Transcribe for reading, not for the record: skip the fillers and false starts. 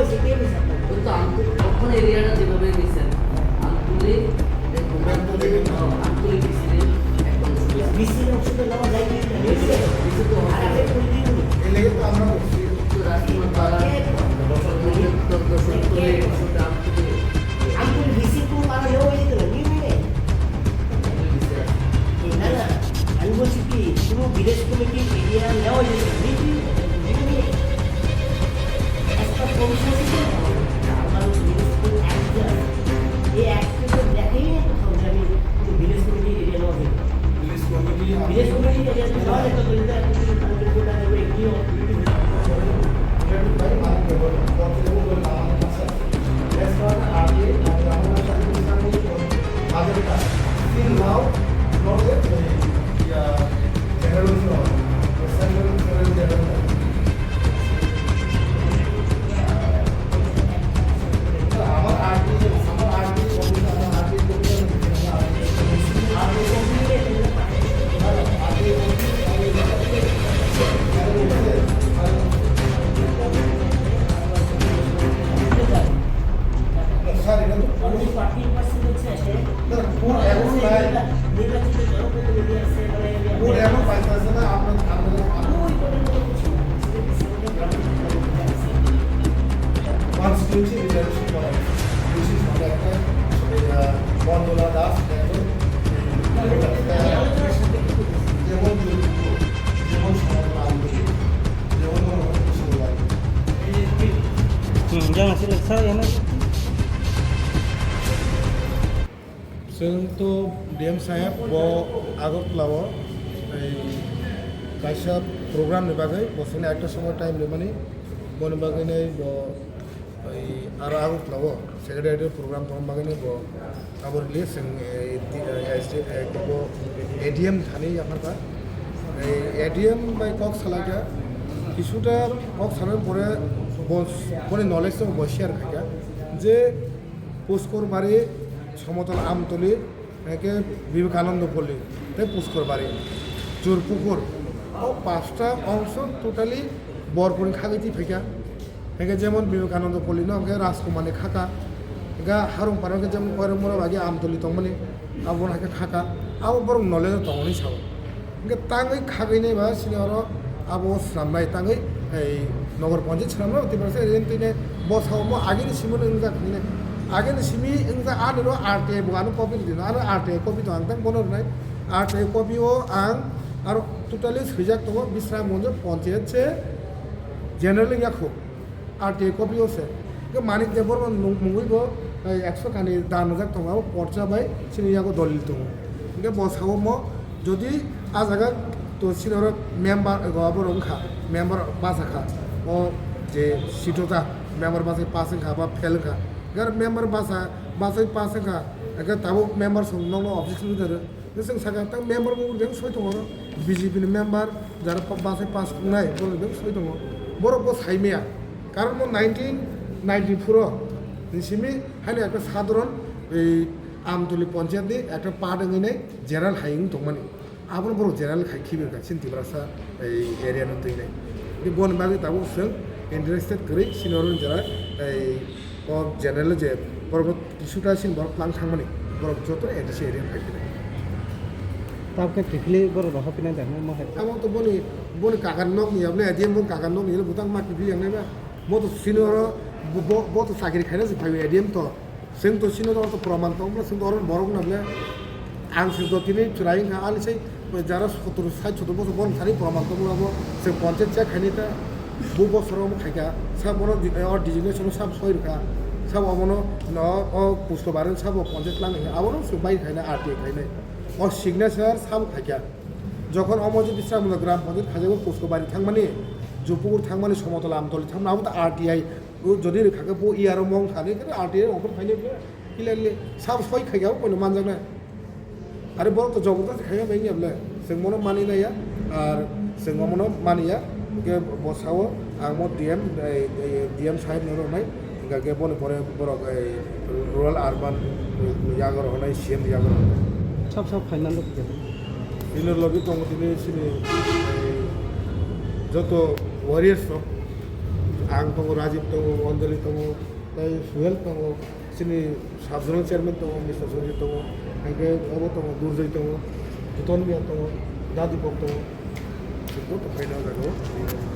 ওই তো তখন এরিয়াটা যেভাবে নিছেন আমতুলি আমতুলি বিসিলে একদম বিসির অংশটা নেওয়া যায় কি বিসি তো আর আগে করে দিই এই লেগে তো আমরা করছি রাষ্ট্রীয় দ্বারা আমতুলি বিসি কোন মারা নেওয়া হয়ে যেত না নিয়ে না না আমি বলছি কি পুরো ভিলেজ কমিটি এরিয়া নেওয়া হয়ে যেত নিয়ে একটা কমিশন আমার মিউনিসিপাল অ্যাক্ট এই অ্যাক্টে তো দেখাই না কোথাও যে আমি ভিলেজ কমিটি এরিয়া নেওয়া হয়ে police committee village committee area নেওয়া যেত তো এটা একটা কোটা দেবে এগুলো বন্দনা দাস যেমন যেমন সমাজ আন্দোলন যেমন Jangan sila saya na. जोंथ' डिएम साहेब आगरतलाव कायसा प्रग्रामनि बागै बसने একটা সময় টাইম নেবানি বনি বাগै नै আর आगरतलाव सेक्रेटारियेट प्रग्राम दं बागै नै आबर रिलीज जों एडिएम थानि याफारका एडिएम बाय কক सालागा কিছুটা কক সালার পরে বনি নলেজ তো বসিয়ার খাকা যে পুষ্কর বাড়ি সমতল আমতলি একে বিবেকানন্দ পল্লী তাই পুষ্কর বাড়ি চোরপুকুর ও 5টা অংশ টোটালি বরপুরি খাগিতি ফেকা একে যেমন বিবেকানন্দ পল্লী না ওকে রাজকুমারী খাকা গা হারুম পারকে যেমন কয়রমরা আগে আমতলি তমনি আবন হাকে খাকা আবো বরং নলেজ তমনি সাব একে তাঙ্গই খাগিনে বা সিনিয়র আবো সামনাই তাঙ্গই এই নগর পঞ্চায়েত সামনা তিবাসে রেন্টিনে বসাও মো আগেনি সিমন ইংজা খানে আগেনি সিমি ইংজা আনো আরটিআই বুগানো কপি দিনো আর আরটিআই কপি তো আংতাং বনর নাই আরটিআই কপি ও আং আর টোটালি সৈজাক তো বিশ্রাম মঞ্জ পঞ্চায়েত সে জেনারেল ইয়াখো आरटीआई कपि से मानिक देवर मुंगैब 100 खानि दान जाक दङ पर्चा बाय सिनियाको दलिल दङ इनके बसाव म जदि आजागा तो सिनर मेम्बर गबर ओंखा मेम्बर बासाखा ओ जे सिटोता मेम्बर बासे पासखा बा फेलखा गर मेम्बर बासै पासखा अगर ताबो मेम्बर संगनो ऑब्जेक्शन दर जों सागा ता मेम्बर मुंग जों सय दङ बीजेपी नि मेम्बर जार बासै पास खुंनाय बोल जों सय दङ बरो बो साइमेया কারণ 1994 সিমি হাইলে একটা সাধারণ এই আমতলি পঞ্চায়েতে একটা পাডঙিনে জেনারেল হাইং দংমানি আবন বড় জেনারেল খাইখিবের কা সিনতিব্রাসা এই এরিয়া নতইনাই বি বন বাগে তাবো जों ইন্টারেস্টেড করি সিনিয়র যারা এই অফ জেনারেল যে পর্বত কিছুটা সিন বড় প্লান থাংমানি বড় যত এডিসি এরিয়া খাইখিনে Tapke tikli bor roha pina demo mo hai. আমো তো বনি কাকার নক নিয়াবলে এদিন বন কাকার নক নিলে বুতাং মা টিভি yang না মতো সিনিয়র বত চাকরি খাইনা যে ভাই এডিএম তো जों তো সিনিয়র তো প্রমাণ তো আমরা जों অরন বরং নাবলে আং সে তো তিনি চুরাই খা আলি সেই যারা 70 60 বছর বন খালি প্রমাণ তো বলাবো जों পঞ্চায়েত চা খাইনিতা বু বছর খাইকা সব বড় ডিজিগনেশন সব সইরকা সব অবনো ন ও পুষ্ট বারেন সব পঞ্চায়েত লাং আবনো সুবাই খাইনা আরটিআই খাইনা ও সিগনেচার সব খাইকা যখন অমজি বিশ্রাম গ্রাম পঞ্চায়েত খাজাগো পুষ্ট বাড়ি থাংমানি জুপুর থাংমানি সমতল আমতলি থামনা আবো আরটিআই যদি রেখাকে বো ইয়ার মং খানে আরটিআই অফর খাইনে কিলালে সব সই খাইগাও কোনো মানজানা আরে বড় তো জবরদস্ত খাইয়া বাইনি আবলে जों মনো মানি নাইয়া আর जों মনো মানিয়া গে বসাও আমো ডিএম সাহেব নরনাই গে বনে পরে বড় রুরাল আরবান ইয়াগর হনাই সিএম ইয়াগর Sab khainan lok de. ইনের লগে তো আমাদের সিনে যত ওয়ারিয়ার্স आं दङ राजीब दङ अञ्जलि दङ ओमफ्राय सुहेल दङ जोंनि साबजोन चेयारमेन दङ मिस्टार सन्जित दङ ओमफ्राय माबा दङ दुर्जय दङ भुटन मिया दङ दादीपक दङ बेखौ दंखायो ना जायगायाव